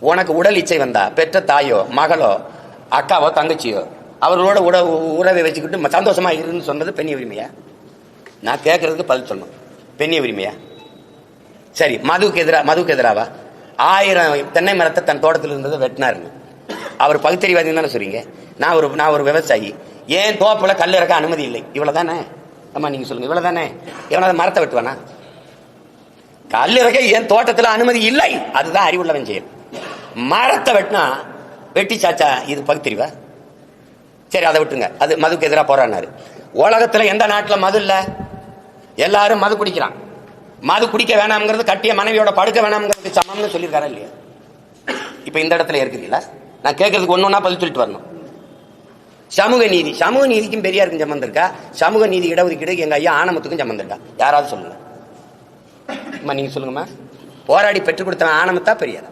உனக்கு உடல் இச்சை வந்தா பெற்ற தாயோ மகளோ அக்காவோ தங்கச்சியோ அவர்களோட உறவை வச்சுக்கிட்டு சந்தோஷமா இருந்து சொன்னது பெண்ணிய உரிமையா? நான் கேட்கறதுக்கு பதில் சொல்லணும். பெண்ணிய உரிமையா? சரி, மதுவுக்கு எதிராவா? 1000 தென்னை மரத்தை தன் தோட்டத்தில் இருந்ததை வெட்டினாருங்க. அவர் பகுத்தறிவாதி தானே சொல்றீங்க. நான் ஒரு விவசாயி, ஏன் தோப்புல கல் இறக்க அனுமதி இல்லை, இவ்வளவுதானே? அம்மா நீங்க சொல்லுங்க, இவ்வளவுதானே? எவனாவது மரத்தை வெட்டுவானா? கல் இறக்க என் தோட்டத்தில் அனுமதி இல்லை, அதுதான் அறிவுள்ளவன் செயல். மரத்தை வெட்டினா வெட்டி சாச்சா இது பகுத்தறிவா? சரி, அதை விட்டுருங்க. அது மதுக்கு எதிராக போறாரு. உலகத்துல எந்த நாட்டில் மது இல்ல? எல்லாரும் மது குடிக்கிறான். மது குடிக்க வேணாம்ங்கிறது கட்டிய மனைவியோட படுக்க வேணாம்ங்கிறது சமம்னு சொல்லியிருக்காரா இல்லையா? இப்ப இந்த இடத்துல இருக்கிறீங்களா? நான் கேட்கறதுக்கு ஒன்னொன்னா பதில் சொல்லிட்டு வரணும். சமூக நீதிக்கும் பெரியாருக்கும் சம்பந்தம் இருக்கா? சமூக நீதி இடஒதுக்கீடு எங்க ஐயா ஆனமத்துக்கும் சம்பந்தம் இருக்கா? யாராவது சொல்லுங்க. நீங்க சொல்லுங்கம்மா. போராடி பெற்றுக் கொடுத்த ஆனமத்தா பெரியார்?